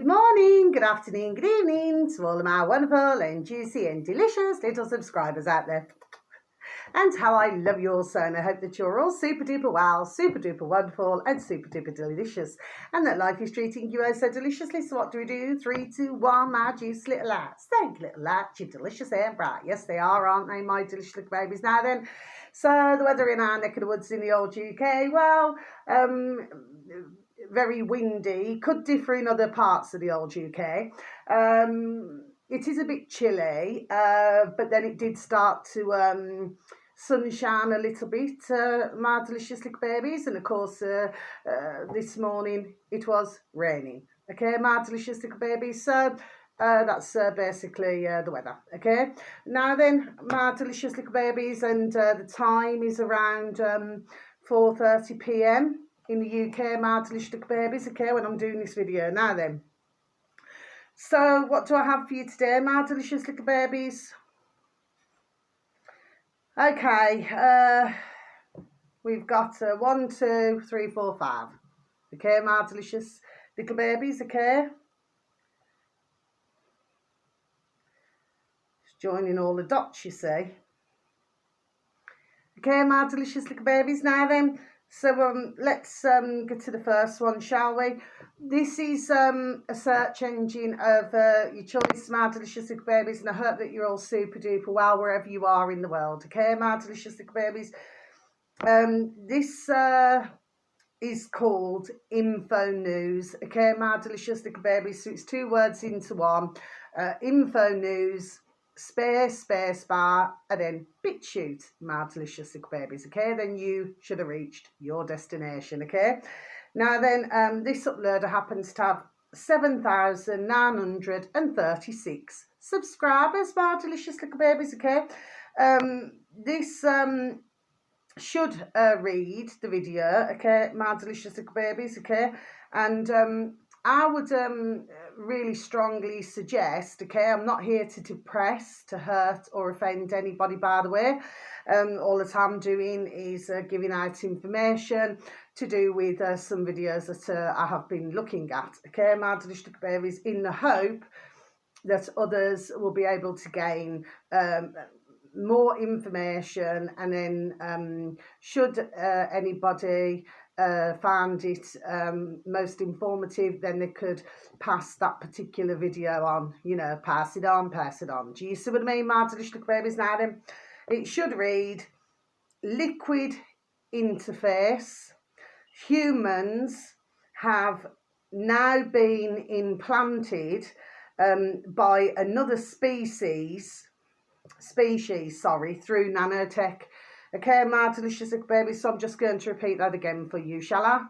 Good morning, good afternoon, good evening to all of my wonderful and juicy and delicious little subscribers out there. And how I love you all so, and I hope that you're all super duper well, super duper wonderful, and super duper delicious, and that life is treating you oh so deliciously. So what do we do? 3, 2, 1, my juicy little lights. Thank you, little lights, you're delicious and bright. Yes, they are, aren't they, my delicious little babies? Now then, so the weather in our neck of the woods in the old UK, well, very windy, could differ in other parts of the old UK. It is a bit chilly, but then it did start to sunshine a little bit, my delicious little babies, and of course this morning it was raining. Okay, my delicious little babies. So that's basically the weather. Okay, now then, my delicious little babies, and the time is around 4:30 p.m. in the UK, my delicious little babies. Okay, when I'm doing this video. Now then, so what do I have for you today, my delicious little babies? Okay, we've got 1, 2, 3, 4, 5. Okay, my delicious little babies. Okay, just joining all the dots, you see. Okay, my delicious little babies. Now then, so let's get to the first one, shall we? This is a search engine of your choice, my delicious little babies, and I hope that you're all super duper well wherever you are in the world. Okay, my delicious little babies. This is called Info News. Okay, my delicious little babies. So it's 2 words into one. Info News, space bar, and then BitChute, my delicious little babies. Okay, then you should have reached your destination. Okay, now then, this uploader happens to have 7,936 subscribers, my delicious little babies. Okay, this should read the video, okay, my delicious little babies. Okay, and I would really strongly suggest, okay, I'm not here to depress, to hurt or offend anybody, by the way. All that I'm doing is giving out information to do with some videos that I have been looking at, okay, my delicious little babies, in the hope that others will be able to gain more information, and then should anybody find it most informative, then they could pass that particular video on, you know, pass it on. Do you see what I mean, my delicious little babies? Now then, it should read liquid interface. Humans have now been implanted by another species, through nanotech. Okay, my delicious little baby. So I'm just going to repeat that again for you, shall I?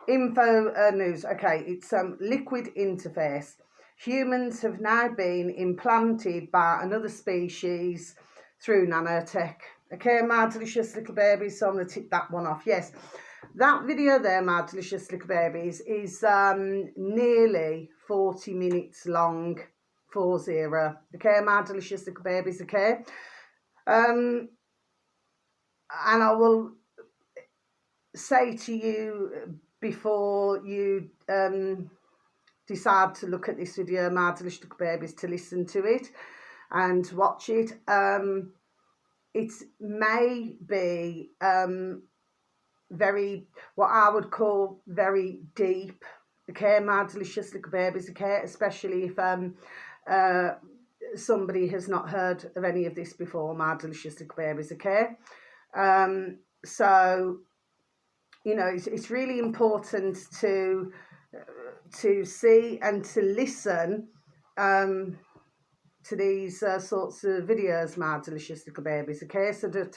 Info News. Okay, it's liquid interface. Humans have now been implanted by another species through nanotech. Okay, my delicious little babies. So I'm going to tick that one off. Yes, that video there, my delicious little babies, is nearly 40 minutes long. 40. Okay, my delicious little babies. Okay, and I will say to you before you decide to look at this video, my delicious little babies, to listen to it and watch it. It may be very, what I would call very deep. Okay, my delicious little babies. Okay, especially if somebody has not heard of any of this before, my delicious little babies. Okay, so you know, it's really important to see and to listen to these sorts of videos, my delicious little babies. Okay, so that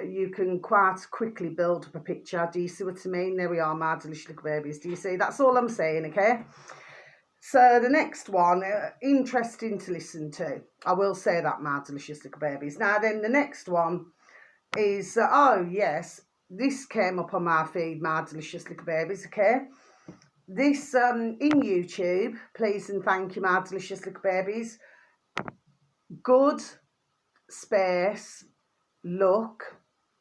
you can quite quickly build up a picture. Do you see what I mean? There we are, my delicious little babies. Do you see? That's all I'm saying. Okay, so the next one, interesting to listen to. I will say that, my delicious little babies. Now then, the next one is, oh yes, this came up on my feed, my delicious little babies. Okay, this in YouTube, please and thank you, my delicious little babies. Good space luck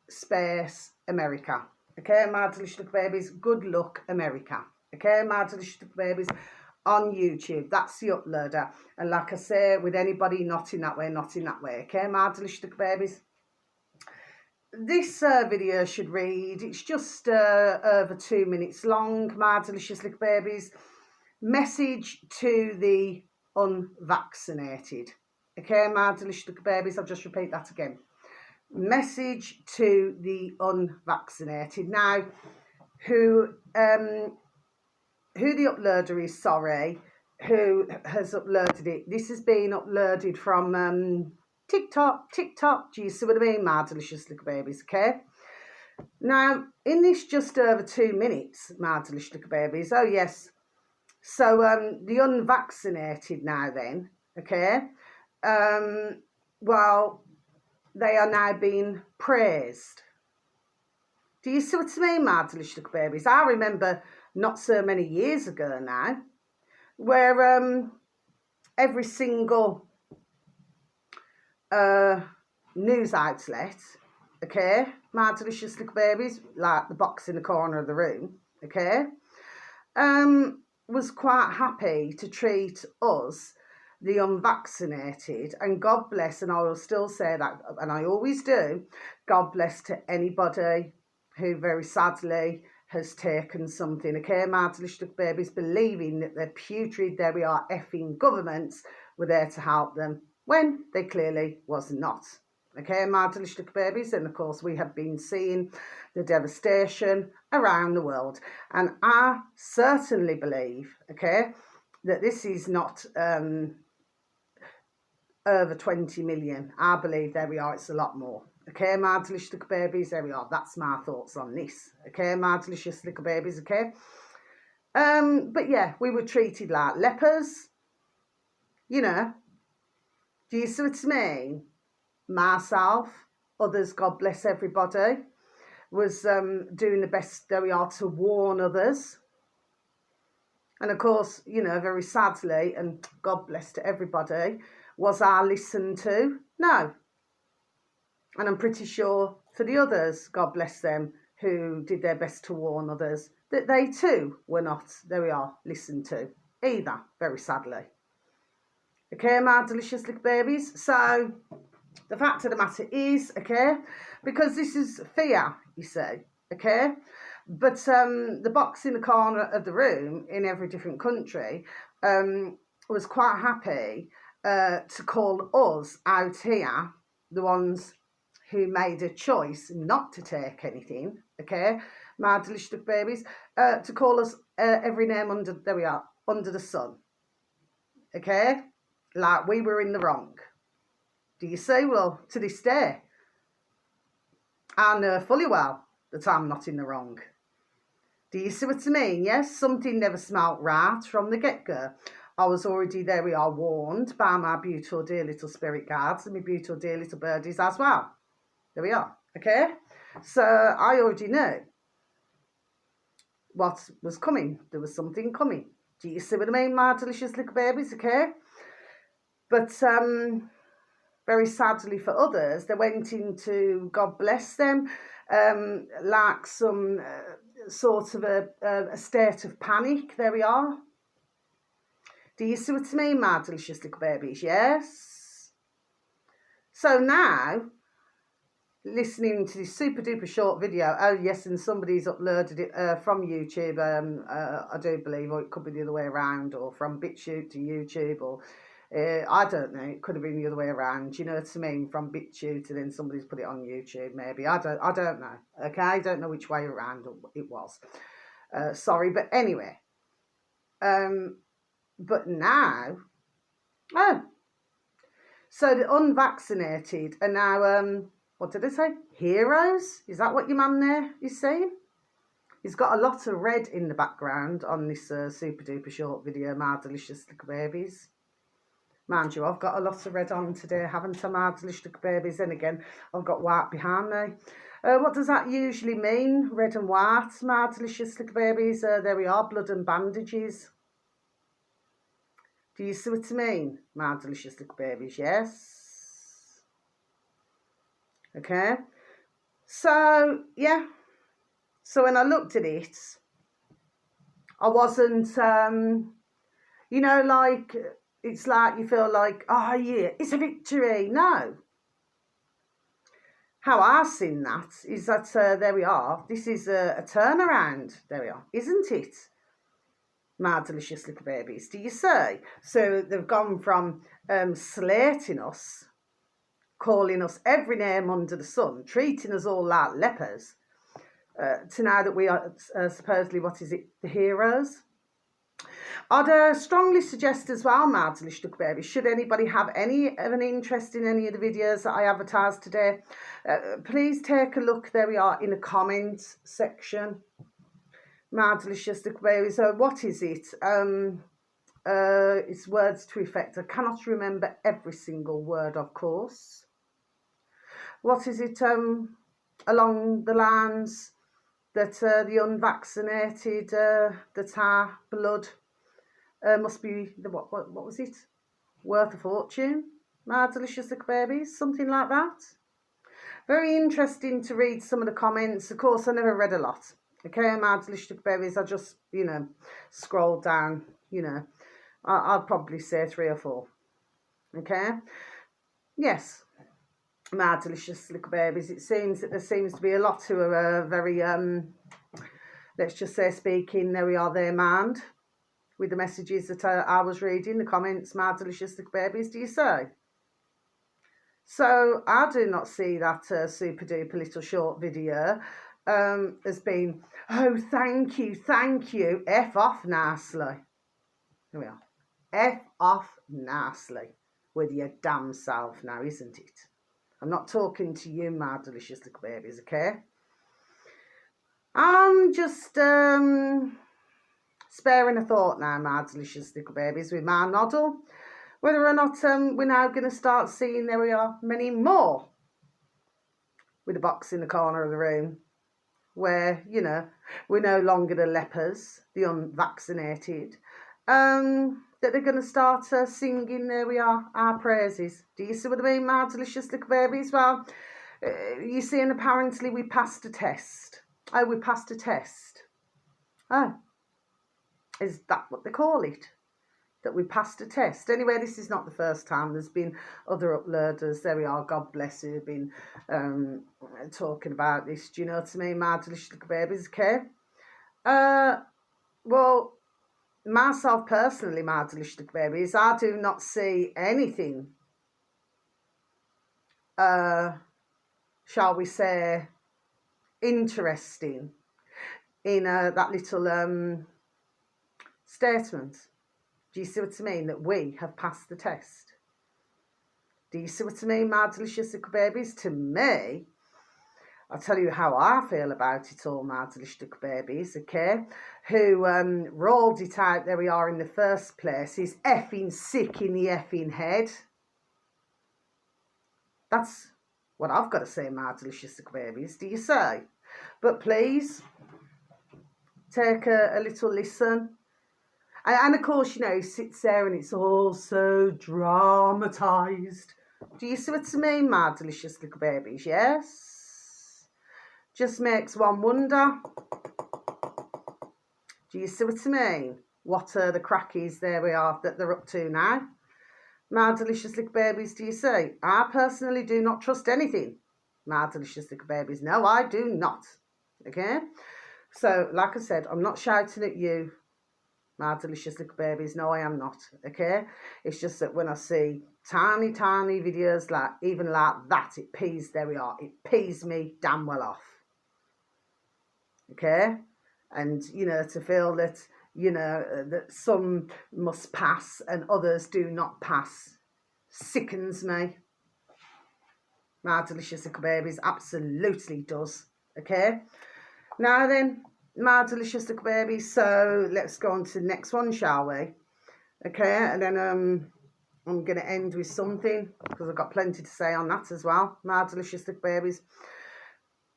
space America. Okay, my delicious little babies. Good luck America. Okay, my delicious little babies on YouTube. That's the uploader. And like I say, with anybody not in that way, okay, my delicious little babies. This video should read, it's just over 2 minutes long, my delicious little babies. Message to the unvaccinated. Okay, my delicious little babies, I'll just repeat that again. Message to the unvaccinated. Now, who the uploader is, sorry, who has uploaded it. This has been uploaded from TikTok, do you see what I mean, my delicious little babies, okay? Now, in this just over 2 minutes, my delicious little babies, oh yes, so the unvaccinated now then, okay, well, they are now being praised. Do you see what I mean, my delicious little babies? I remember not so many years ago now, where every single news outlet, okay, my delicious little babies, like the box in the corner of the room, okay, was quite happy to treat us, the unvaccinated, and God bless, and I will still say that, and I always do, God bless to anybody who very sadly has taken something, okay, my delicious little babies, believing that their putrid, there we are, effing governments were there to help them, when they clearly was not. Okay, my delicious little babies, and of course we have been seeing the devastation around the world, and I certainly believe, okay, that this is not over 20 million. I believe, there we are, it's a lot more. Okay, my delicious little babies, there we are, that's my thoughts on this. Okay, my delicious little babies, okay. But yeah, we were treated like lepers, you know. Do you see what I mean? Myself, others, God bless everybody, was doing the best that we are to warn others. And of course, you know, very sadly, and God bless to everybody, was I listened to? No. And I'm pretty sure for the others, God bless them, who did their best to warn others, that they too were not, there we are, listened to either, very sadly. Okay, my delicious little babies. So the fact of the matter is, okay, because this is fear, you see, okay, but the box in the corner of the room in every different country was quite happy to call us out here, the ones who made a choice not to take anything, okay, my delicious little babies, to call us every name under, there we are, under the sun, okay, like we were in the wrong. Do you see? Well, to this day, I know fully well that I'm not in the wrong. Do you see what I mean? Yes, something never smelt right from the get-go. I was already, there we are, warned by my beautiful dear little spirit guards and my beautiful dear little birdies as well. There we are, okay? So I already knew what was coming. There was something coming. Do you see what I mean, my delicious little babies, okay? But very sadly for others, they went into, God bless them, like some sort of a state of panic. There we are. Do you see what I mean, my delicious little babies? Yes. So now, listening to this super duper short video, oh yes, and somebody's uploaded it from YouTube, I do believe, or it could be the other way around, or from BitChute to YouTube, or I don't know, it could have been the other way around, you know what I mean, from BitChute and then somebody's put it on YouTube, maybe, I don't know, okay, I don't know which way around it was, sorry, but anyway, but now, oh, so the unvaccinated are now, what did I say, heroes, is that what your man there is saying? He's got a lot of red in the background on this super duper short video, my delicious little babies. Mind you, I've got a lot of red on today, haven't I, my delicious little babies? And again, I've got white behind me. What does that usually mean? Red and white, my delicious little babies. There we are, blood and bandages. Do you see what I mean, my delicious little babies? Yes. Okay. So, yeah. So when I looked at it, I wasn't, you know, like, it's like you feel like, oh yeah, it's a victory. No. How I've seen that is that, there we are. This is a turnaround. There we are. Isn't it? My delicious little babies, do you say? So they've gone from slating us, calling us every name under the sun, treating us all like lepers, to now that we are supposedly, what is it, the heroes? I'd strongly suggest as well, my delicious little babies, should anybody have any of an interest in any of the videos that I advertised today, please take a look, there we are, in the comments section. My delicious little babies. So what is it? It's words to effect. I cannot remember every single word, of course. What is it? Along the lines that the unvaccinated, that our blood must be the what was it? Worth a fortune. My delicious little babies, something like that. Very interesting to read some of the comments. Of course, I never read a lot. Okay, my delicious little babies, I just, you know, scrolled down, you know. I'd probably say 3 or 4. Okay? Yes. My delicious little babies. It seems that there seems to be a lot who are very, let's just say, speaking, there we are, their mind with the messages that I was reading, the comments, my delicious little babies, do you say? So I do not see that super duper little short video as being, oh, thank you, F off nicely. Here we are. F off nicely with your damn self now, isn't it? I'm not talking to you, my delicious little babies, okay? I'm just sparing a thought now, my delicious little babies, with my noddle, whether or not we're now going to start seeing, there we are, many more with a box in the corner of the room where, you know, we're no longer the lepers, the unvaccinated, that they're going to start singing, there we are, our praises. Do you see what I mean, my delicious little babies? Well, you see, and apparently we passed a test. Oh, we passed a test. Oh, is that what they call it? That we passed a test. Anyway, this is not the first time. There's been other uploaders, there we are, God bless you, have been talking about this. Do you know what I mean, my delicious little babies, okay? Well, myself personally, my delicious little babies, I do not see anything, shall we say, interesting in that little statement. Do you see what I mean? That we have passed the test. Do you see what I mean, my delicious little babies? To me, I'll tell you how I feel about it all, my delicious little babies, okay? Who rolled it out, there we are, in the first place, is effing sick in the effing head. That's what I've got to say, my delicious little babies. Do you say? But please, take a little listen. And of course, you know, he sits there and it's all so dramatised. Do you see what I mean, my delicious little babies? Yes? Just makes one wonder. Do you see what I mean? What are the crackies, there we are, that they're up to now? My delicious little babies, do you see? I personally do not trust anything. My delicious little babies. No, I do not. Okay? So, like I said, I'm not shouting at you, my delicious little babies. No, I am not. Okay? It's just that when I see tiny videos like, even like that, it pees, there we are, it pees me damn well off. Okay? And, you know, to feel that, you know, that some must pass and others do not pass sickens me. My delicious little babies, absolutely does. Okay? Now then, my delicious little babies, so let's go on to the next one, shall we? Okay, and then I'm going to end with something, because I've got plenty to say on that as well, my delicious little babies.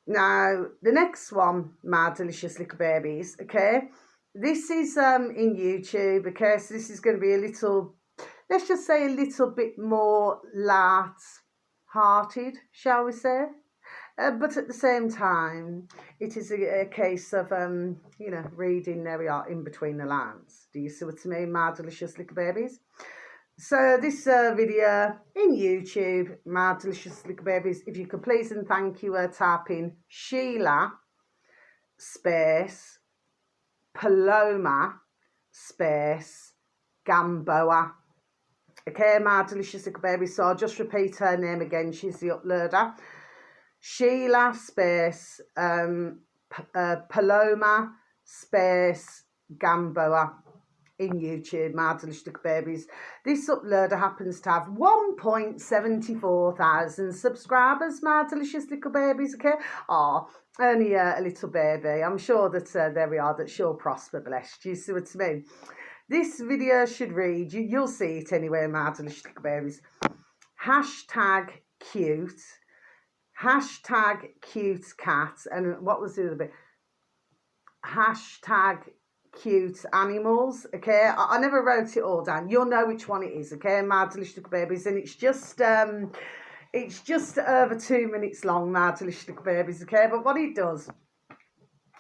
Now, the next one, my delicious little babies, okay, this is in YouTube, okay, so this is going to be a little, let's just say a little bit more light-hearted, shall we say. But at the same time, it is a case of, you know, reading, there we are, in between the lines. Do you see what I mean, my delicious little babies? So this video in YouTube, my delicious little babies, if you could please and thank you, type in Sheila space Paloma space Gamboa. Okay, my delicious little babies. So I'll just repeat her name again. She's the uploader. Sheila space Paloma space Gamboa in YouTube, my delicious little babies. This uploader happens to have 1.74 thousand subscribers, my delicious little babies, okay? Oh, only a little baby. I'm sure that, there we are, that she'll prosper, blessed. You see what I mean? This video should read, you'll see it anyway, my delicious little babies. Hashtag cute. Hashtag cute cat. And what was the other bit? Hashtag cute animals. Okay, I never wrote it all down. You'll know which one it is, okay, my delicious little babies. And it's just over 2 minutes long, my delicious little babies, okay? But what it does,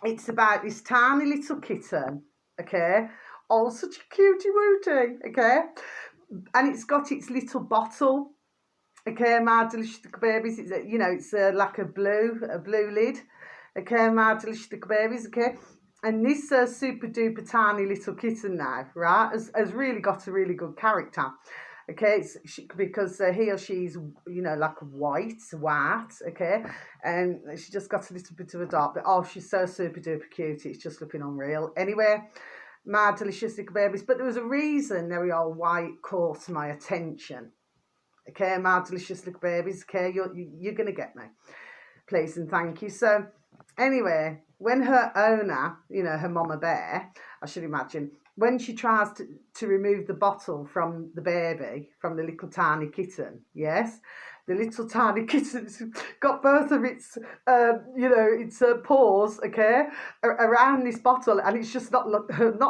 it's about this tiny little kitten, okay? Oh, such a cutie wootie, okay? And it's got its little bottle, okay, my delicious little babies. It's, you know, it's like a blue lid, okay, my delicious little babies, okay? And this super duper tiny little kitten now, right, has really got a really good character. Okay, because he or she's, you know, like white, okay, and she just got a little bit of a dark, but oh, she's so super duper cute, it's just looking unreal. Anyway, my delicious little babies, but there was a reason, there we are, why it caught my attention. Okay, my delicious little babies, okay, you're going to get me. Please and thank you. So, anyway, when her owner, you know, her mama bear, I should imagine, when she tries to remove the bottle from the baby, from the little tiny kitten, yes, the little tiny kitten's got both of its, you know, its paws, okay, around this bottle, and it's just not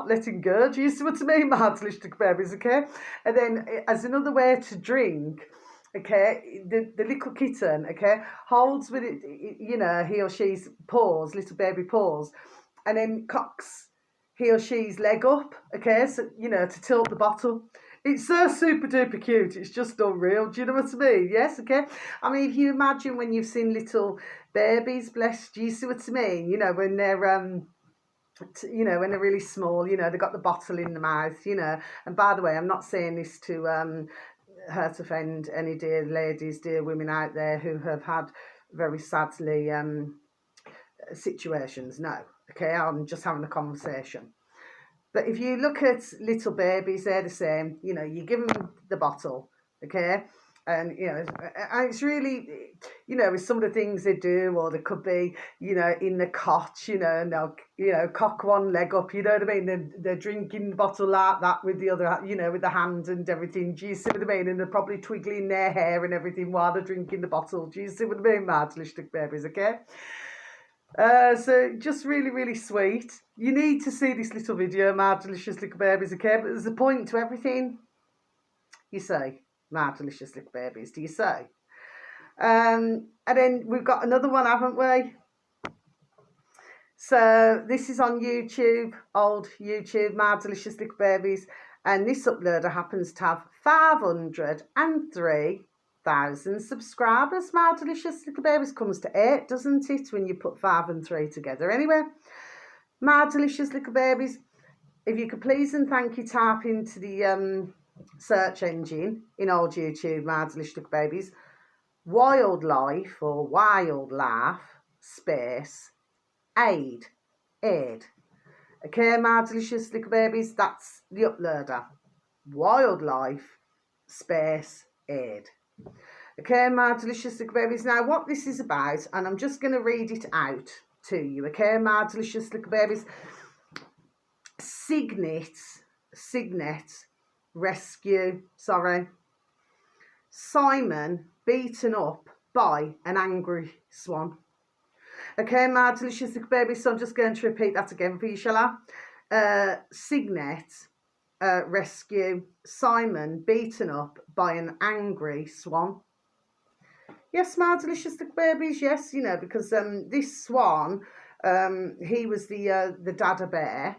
letting go. Do you see what I mean, my delicious babies, okay? And then, as another way to drink, okay, the little kitten, okay, holds with it, you know, he or she's paws, little baby paws, and then cocks he or she's leg up, okay, so, you know, to tilt the bottle. It's so super duper cute, it's just unreal. Do you know what I mean? Yes, okay. I mean, if you imagine when you've seen little babies, bless, do you see what I mean? You know, when they're you know, when they're really small, you know, they've got the bottle in the mouth, you know. And by the way, I'm not saying this to hurt, offend any dear ladies, dear women out there who have had very sadly situations. No, okay, I'm just having a conversation. But if you look at little babies, they're the same. You know, you give them the bottle, okay, and you know, and it's really, you know, with some of the things they do, or they could be, you know, in the cot, you know, and they'll, you know, cock one leg up, you know what I mean? They're drinking the bottle like that with the other, you know, with the hand and everything. Do you see what I mean? And they're probably twiggling their hair and everything while they're drinking the bottle. Do you see what I mean, my delicious babies? Okay. So just really, really sweet. You need to see this little video, my delicious little babies, okay? But there's a point to everything. You say, my delicious little babies, do you say? And then we've got another one, haven't we? So this is on YouTube, old YouTube, my delicious little babies. And this uploader happens to have 503,000 subscribers. My delicious little babies, comes to 8, doesn't it, when you put 5 and 3 together? Anyway, my delicious little babies, if you could please and thank you, type into the search engine in old YouTube, my delicious little babies, wildlife or wildlife space aid. Okay, my delicious little babies, that's the uploader. Wildlife space aid. Okay, my delicious little babies. Now, what this is about, and I'm just going to read it out to you, okay, my delicious little babies. Signet rescue, Simon beaten up by an angry swan. Okay, my delicious little babies, so I'm just going to repeat that again for you, shall I? Signet rescue, Simon beaten up by an angry swan. Yes, my delicious little babies, yes, you know, because this swan, he was the dada bear,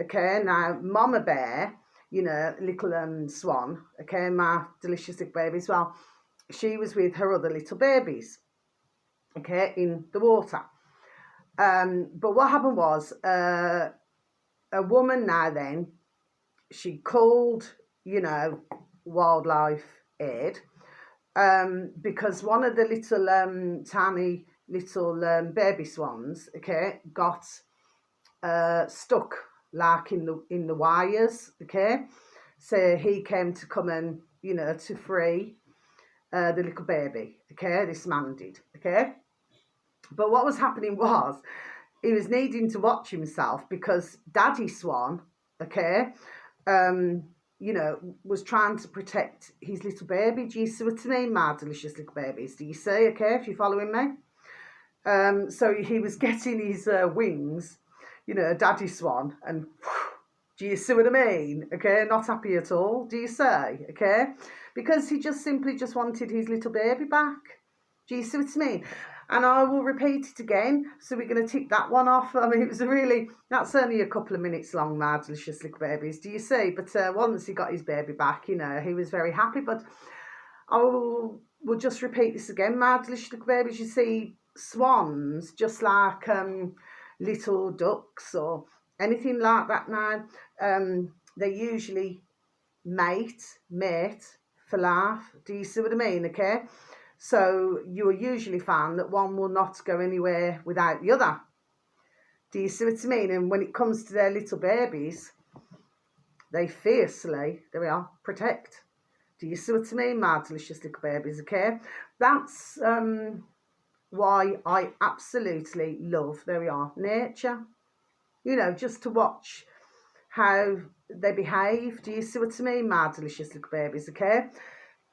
okay, now mama bear, you know, little swan, okay, my delicious little babies, well, she was with her other little babies, okay, in the water. But what happened was, a woman now then, she called, you know, wildlife aid, because one of the little tiny little baby swans, okay, got stuck like in the wires, okay. So he came to come and, you know, to free the little baby, okay. This man did, okay. But what was happening was he was needing to watch himself because Daddy Swan, okay, um, you know, was trying to protect his little baby. Do you see what I mean, my delicious little babies? Do you see, okay, if you're following me? So he was getting his wings, you know, Daddy Swan, and do you see what I mean? Okay, not happy at all. Do you say? Okay, because he just simply just wanted his little baby back. Do you see what I mean? And I will repeat it again. So we're going to tick that one off. I mean, it was that's only a couple of minutes long, my delicious little babies. Do you see? But once he got his baby back, you know, he was very happy. But we'll just repeat this again, my delicious little babies. You see, swans, just like little ducks or anything like that now, they usually mate for life. Do you see what I mean? Okay. So you will usually find that one will not go anywhere without the other. Do you see what I mean? And when it comes to their little babies, they fiercely, there we are, protect. Do you see what I mean, my delicious little babies, okay? That's why I absolutely love, there we are, nature. You know, just to watch how they behave. Do you see what I mean, my delicious little babies, okay?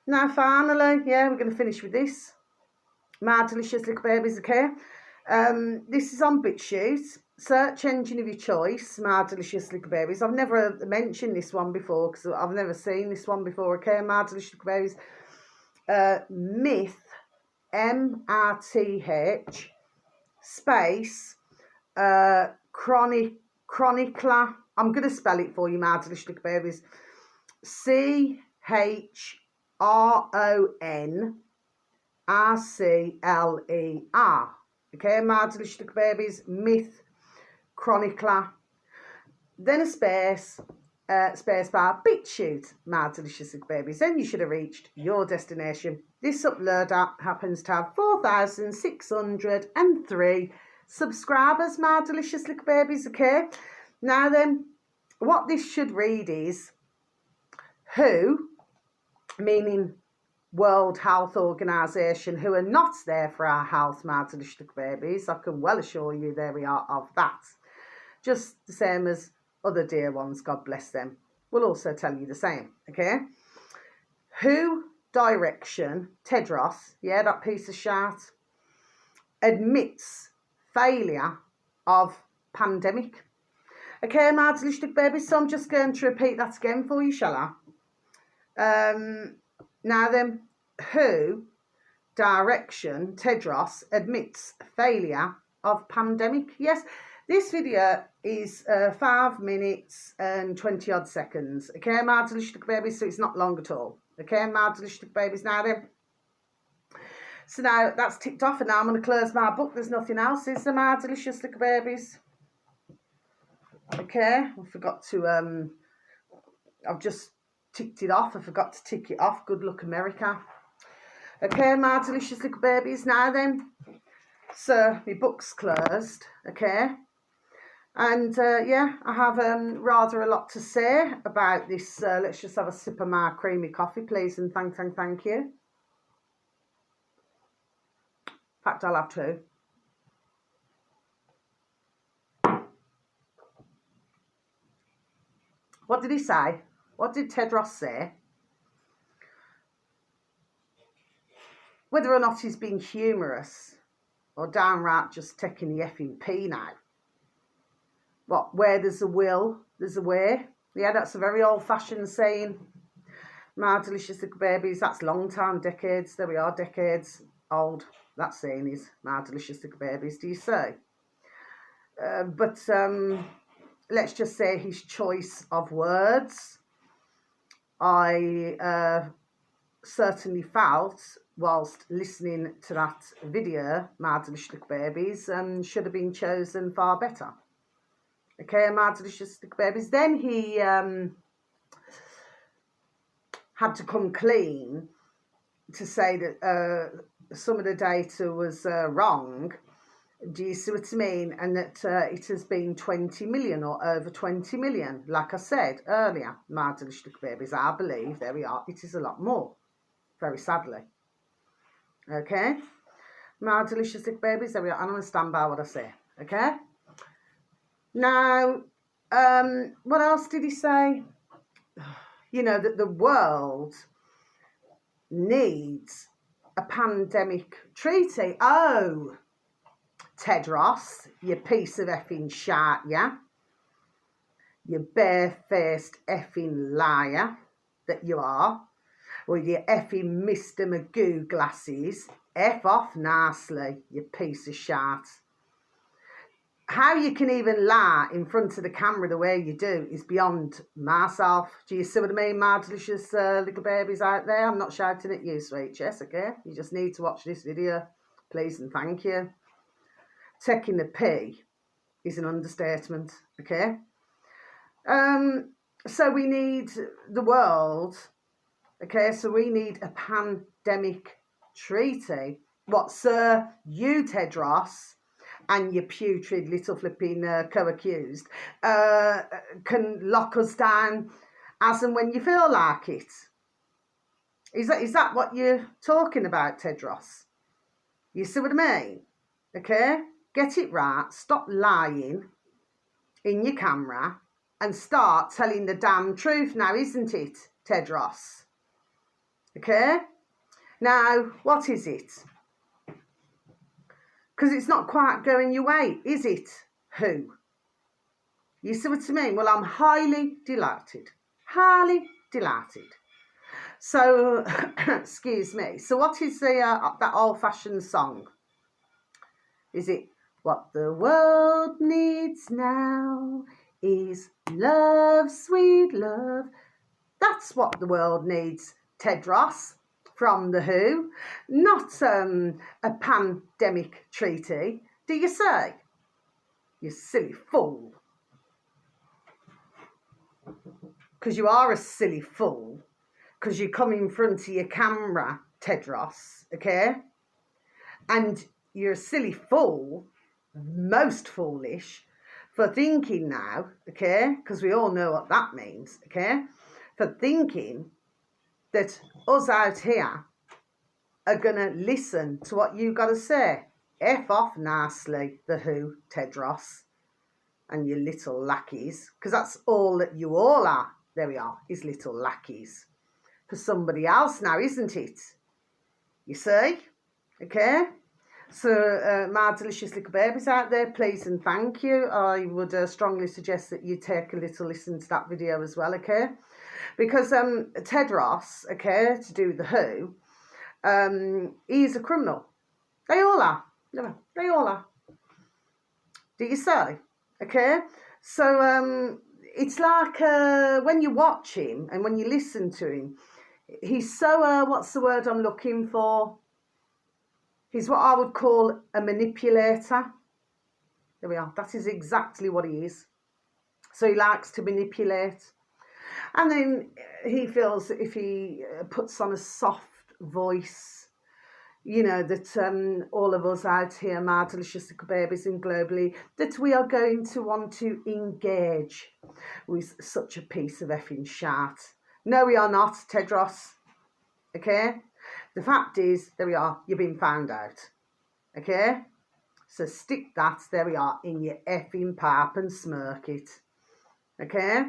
Now, finally, yeah, we're going to finish with this. My delicious little babies, okay? This is on BitChute. Search engine of your choice, my delicious little babies. I've never mentioned this one before because I've never seen this one before, okay? My delicious little babies. Myth, MRTH, space, chronicler. I'm going to spell it for you, my delicious little babies. CHRONRCLER. Okay, my delicious little babies. Myth, chronicler. Then a space bar, BitChute, my delicious little babies. Then you should have reached your destination. This upload app happens to have 4,603 subscribers, my delicious little babies, okay? Now then, what this should read is WHO, meaning World Health Organization, who are not there for our health, my delicious little babies. I can well assure you there we are of that. Just the same as other dear ones, God bless them, will also tell you the same, okay? WHO direction, Tedros, yeah, that piece of shit, admits failure of pandemic. Okay, my delicious babies, so I'm just going to repeat that again for you, shall I? Now then, WHO direction, Tedros admits failure of pandemic. Yes, this video is 5 minutes and 20 odd seconds. Okay, my delicious babies, so it's not long at all. Okay, my delicious babies. Now then, so now that's ticked off, and now I'm going to close my book. There's nothing else, is there, my delicious little babies? Okay, I forgot to, I've just ticked it off. I forgot to tick it off. Good luck, America. Okay, my delicious little babies. Now then, so my book's closed, okay? And yeah, I have rather a lot to say about this. Let's just have a sip of my creamy coffee, please, and thank you. In fact, I'll have two. What did he say? What did Tedros say? Whether or not he's being humorous or downright just taking the effing pee now. What, where there's a will, there's a way. Yeah, that's a very old-fashioned saying. My delicious little babies, that's long time, decades. There we are, decades. old that saying is, my delicious little babies, do you say? But let's just say his choice of words, I certainly felt whilst listening to that video, my delicious little babies, should have been chosen far better. Okay, my delicious little babies. Then he had to come clean to say that some of the data was wrong. Do you see what I mean? And that it has been 20 million or over 20 million. Like I said earlier, my delicious little babies, I believe, there we are, it is a lot more, very sadly. Okay? My delicious little babies, there we are. I'm going to stand by what I say. Okay? Now, what else did he say? You know, that the world needs a pandemic treaty. Oh, Tedros, you piece of effing shit, yeah? You barefaced effing liar that you are, with your effing Mr. Magoo glasses. F off nicely, you piece of shit. How you can even lie in front of the camera the way you do is beyond myself. Do you see what I mean, my delicious little babies out there? I'm not shouting at you, sweet Jess, okay? You just need to watch this video, please and thank you. Taking the P is an understatement, okay? So we need the world, okay? So we need a pandemic treaty. What, sir, you, Tedros, and your putrid little flipping co-accused can lock us down as and when you feel like it. Is that what you're talking about, Tedros? You see what I mean? Okay? Get it right. Stop lying in your camera and start telling the damn truth now, isn't it, Tedros? Okay? Now, what is it? Because it's not quite going your way, is it? Who? You see what I mean? Well, I'm highly delighted. Highly delighted. So, excuse me. So what is that old-fashioned song? Is it, what the world needs now is love, sweet love. That's what the world needs, Tedros. From The Who, not a pandemic treaty, do you say? You silly fool. Because you are a silly fool, because you come in front of your camera, Tedros, okay? And you're a silly fool, most foolish, for thinking now, okay? Because we all know what that means, okay? For thinking that us out here are going to listen to what you got to say. F off nicely, The Who, Tedros, and your little lackeys, because that's all that you all are. There we are, is little lackeys for somebody else now, isn't it? You see? Okay? So, my delicious little babies out there, please and thank you. I would strongly suggest that you take a little listen to that video as well, okay? Because Tedros, okay, to do The Who, he's a criminal. They all are. They all are. Do you say? Okay? So it's like when you watch him and when you listen to him, he's so, what's the word I'm looking for? He's what I would call a manipulator. There we are. That is exactly what he is. So he likes to manipulate. And then he feels that if he puts on a soft voice, you know, that all of us out here, my delicious little babies and globally, that we are going to want to engage with such a piece of effing shit. No, we are not, Tedros. Okay? The fact is, there we are, you've been found out. Okay? So stick that, there we are, in your effing pipe and smirk it. Okay?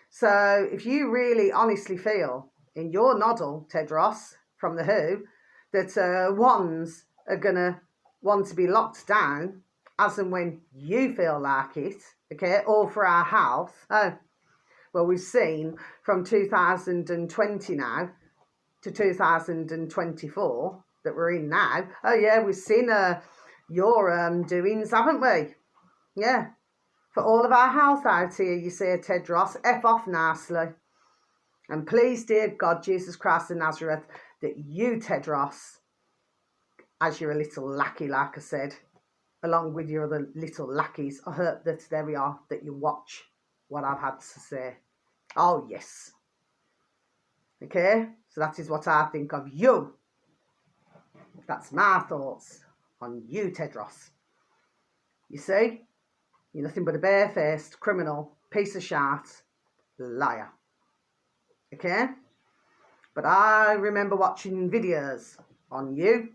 So if you really honestly feel in your noddle, Tedros, from The Who, that ones are going to want to be locked down as and when you feel like it, okay, all for our health. Oh, well, we've seen from 2020 now to 2024, that we're in now. Oh yeah, we've seen your doings, haven't we? Yeah. For all of our health out here, you say, Tedros, F off nicely. And please, dear God, Jesus Christ of Nazareth, that you, Tedros, as you're a little lackey, like I said, along with your other little lackeys, I hope that there we are, that you watch what I've had to say. Oh, yes. Okay? So that is what I think of you. That's my thoughts on you, Tedros. You see? You're nothing but a barefaced criminal, piece of shit, liar. Okay? But I remember watching videos on you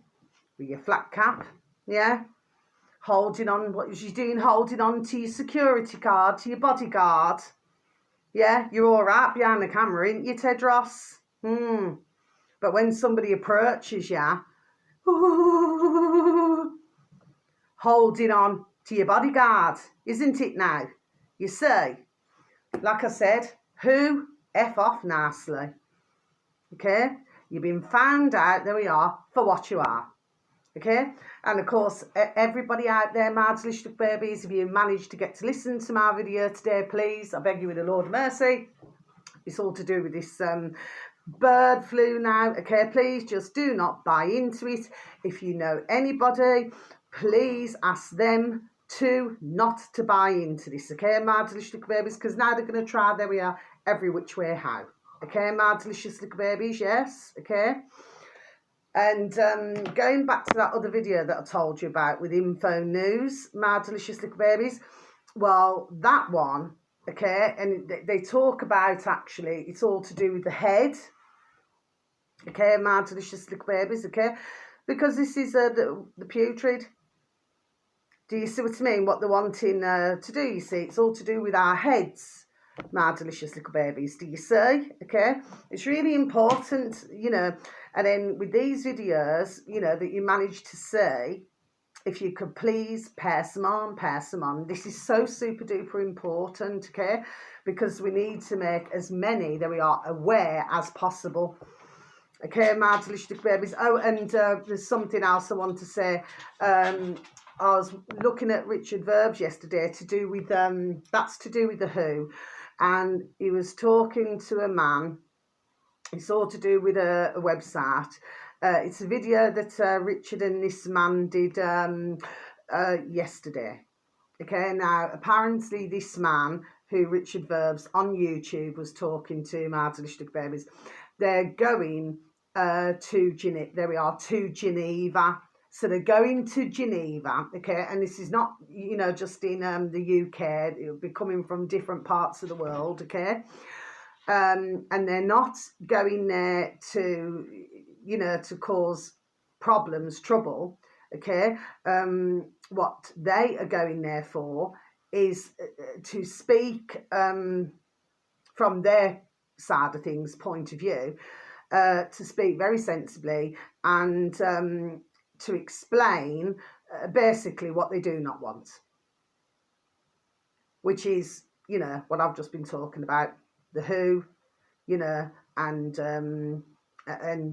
with your flat cap, yeah? Holding on, what was you doing? Holding on to your security card, to your bodyguard. Yeah, you're all right behind the camera, ain't you, Tedros? But when somebody approaches you, holding on to your bodyguard, isn't it now? You see, like I said, who F off nicely. Okay? You've been found out, there we are, for what you are. Okay? And of course, everybody out there, my delicious babies, if you managed to get to listen to my video today, please, I beg you with the Lord mercy. It's all to do with this bird flu now. Okay? Please just do not buy into it. If you know anybody, please ask them to not to buy into this. Okay? My delicious babies, because now they're going to try, there we are, every which way how. Okay, my delicious little babies, yes, okay. And going back to that other video that I told you about with Info News, my delicious little babies, well, that one, okay, and they talk about, actually, it's all to do with the head, okay, my delicious little babies, okay, because this is the putrid. Do you see what I mean? What they're wanting to do, you see, it's all to do with our heads. My delicious little babies, do you see? Okay, it's really important, you know. And then with these videos, you know, that you manage to see, if you could please pass them on. This is so super duper important, okay, because we need to make as many that we are aware as possible. Okay, my delicious little babies. Oh, and there's something else I want to say. I was looking at Richard Verbs yesterday to do with that's to do with the WHO. And he was talking to a man. It's all to do with a website. It's a video that Richard and this man did yesterday. Okay, now apparently this man, who Richard Verbs on YouTube was talking to, my delicious babies, they're going to Geneva. There we are, to Geneva. So they're going to Geneva, okay, and this is not, you know, just in the UK. It'll be coming from different parts of the world, okay, and they're not going there to, you know, to cause problems, trouble, okay. What they are going there for is to speak from their side of things, point of view, to speak very sensibly and to explain basically what they do not want, which is, you know, what I've just been talking about, the WHO, you know, and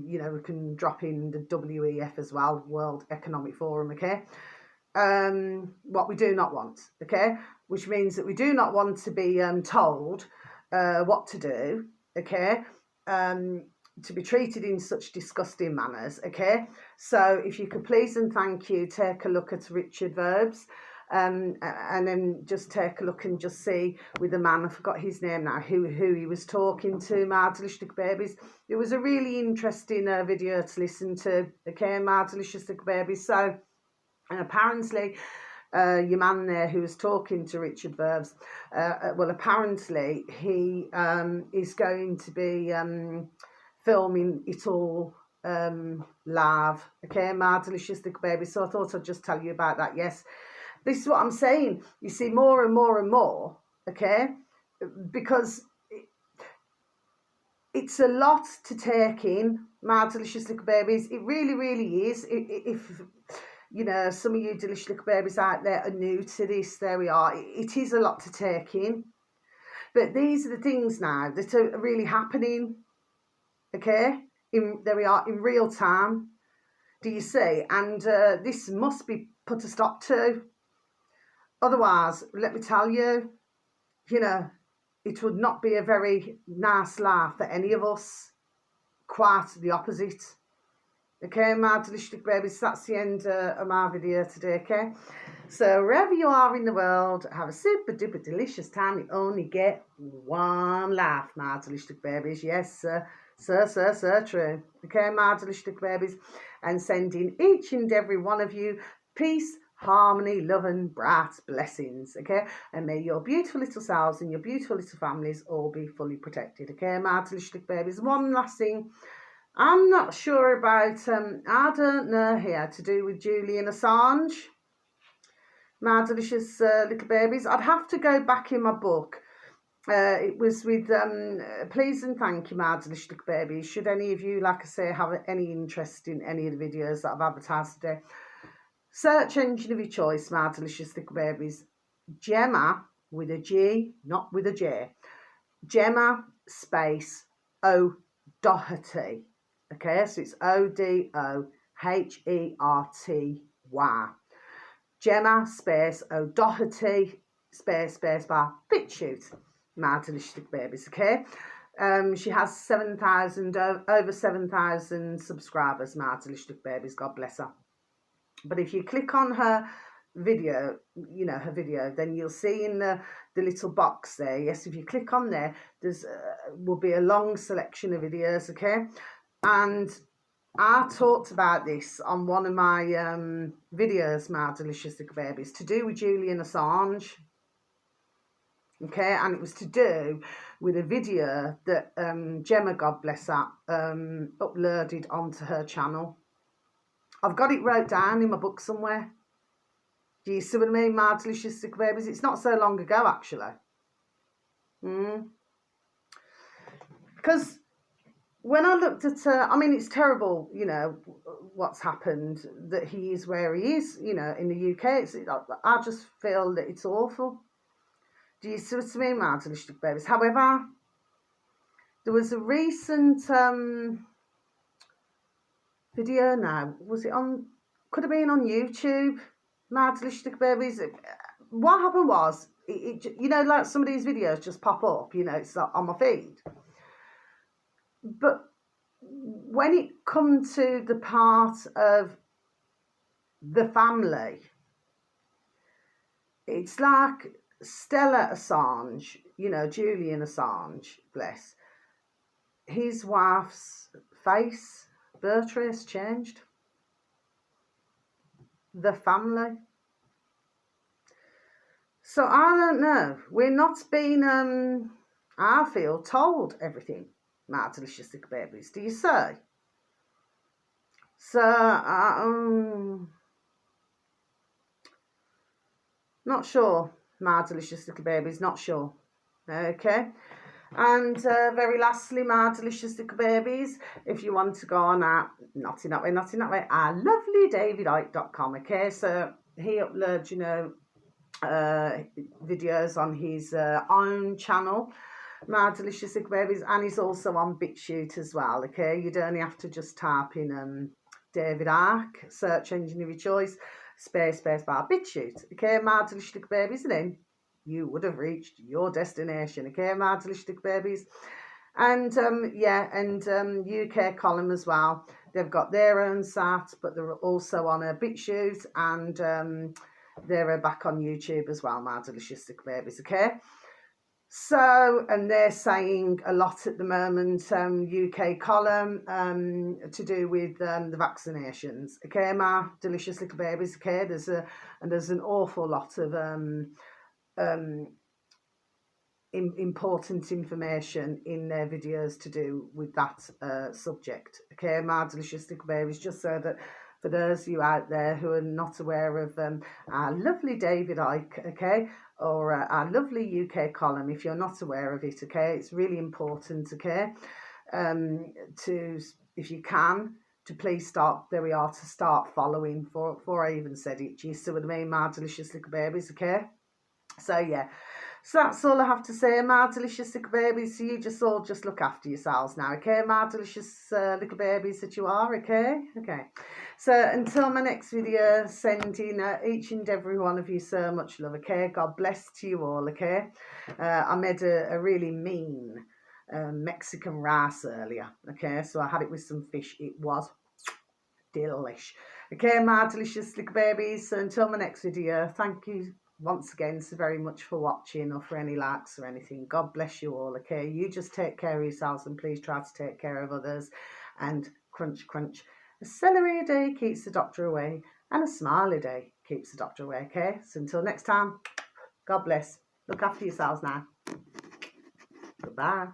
you know, we can drop in the WEF as well, World Economic Forum, okay. What we do not want, okay, which means that we do not want to be told what to do, okay, to be treated in such disgusting manners, okay. So if you could please and thank you take a look at Richard Verbs, and then just take a look and just see with the man, I forgot his name now, who he was talking to, my delicious babies. It was a really interesting video to listen to, okay, my delicious babies. So, and apparently your man there who was talking to Richard Verbs, well, apparently he is going to be filming it all live, okay, my delicious babies. So I thought I'd just tell you about that. Yes, this is what I'm saying. You see more and more and more, okay, because it's a lot to take in, my delicious little babies. It really, really is. If you know, some of you delicious little babies out there are new to this, there we are. It is a lot to take in. But these are the things now that are really happening, okay? There we are, in real time. Do you see? And this must be put a stop to. Otherwise, let me tell you, you know, it would not be a very nice life for any of us. Quite the opposite. Okay, my delicious babies, that's the end of my video today, okay? So wherever you are in the world, have a super duper delicious time. You only get one life, my delicious babies. Yes, sir. Sir, true. Okay, my delicious babies. And sending each and every one of you peace, harmony, love and bright blessings, okay? And may your beautiful little selves and your beautiful little families all be fully protected, okay, my delicious babies. One last thing. I'm not sure about, I don't know here, to do with Julian Assange, my delicious little babies. I'd have to go back in my book. It was with, please and thank you, my delicious little babies. Should any of you, like I say, have any interest in any of the videos that I've advertised today, search engine of your choice, my delicious little babies. Gemma with a G, not with a J. Gemma space O'Doherty. Okay, so it's Odoherty. Gemma space O'Doherty space bar BitChute. My delicious babies, okay? She has 7,000, over 7,000 subscribers, my delicious babies. God bless her. But if you click on her video, you know, her video, then you'll see in the little box there, yes, if you click on there, there's will be a long selection of videos, okay? And I talked about this on one of my videos, my delicious little babies, to do with Julian Assange, okay? And it was to do with a video that Gemma, God bless her, uploaded onto her channel. I've got it wrote down in my book somewhere. Do you see what I mean, my delicious little babies? It's not so long ago, actually. Because when I looked at, I mean, it's terrible, you know, what's happened, that he is where he is, you know, in the UK. I just feel that it's awful. Do you see what I mean, my delicious little babies? However, there was a recent video now. Was it on, could have been on YouTube, my delicious little babies. What happened was, you know, like some of these videos just pop up, you know, it's on my feed. But when it comes to the part of the family, it's like Stella Assange, you know, Julian Assange, bless, his wife's face, birth trace changed. The family. So I don't know. We're not being, I feel, told everything, my delicious little babies. Do you say? So, not sure, my delicious little babies, not sure. Okay. And very lastly, my delicious little babies, if you want to go on not in that way, our lovelydavidicke.com, okay? So he uploads, you know, videos on his own channel, my delicious little babies, and he's also on BitChute as well, okay? You'd only have to just type in David Icke, search engine of your choice, space bar BitChute, okay, my delicious little babies, and then you would have reached your destination, okay, my delicious little babies. And yeah, and UK Column as well, they've got their own site, but they're also on a BitChute, and they're back on YouTube as well, my delicious little babies, okay? So, and they're saying a lot at the moment, UK Column, to do with the vaccinations, okay, my delicious little babies, okay? There's an awful lot of important information in their videos to do with that subject, okay, my delicious little babies, just so that for those of you out there who are not aware of our lovely David Icke, okay, or our lovely UK Column, if you're not aware of it, okay, it's really important, okay, to, if you can, to please start, there we are, to start following, before I even said it. Do you see what I mean, my delicious little babies, okay? So yeah, So that's all I have to say, my delicious little babies. So you just all just look after yourselves now, okay? My delicious little babies that you are, okay? Okay. So until my next video, sending each and every one of you so much love, okay? God bless to you all, okay? I made a really mean Mexican rice earlier, okay? So I had it with some fish. It was delish. Okay, my delicious little babies. So until my next video, thank you once again so very much for watching or for any likes or anything. God bless you all, okay? You just take care of yourselves and please try to take care of others. And crunch, crunch. A celery a day keeps the doctor away and a smile a day keeps the doctor away, okay? So until next time, God bless. Look after yourselves now. Goodbye.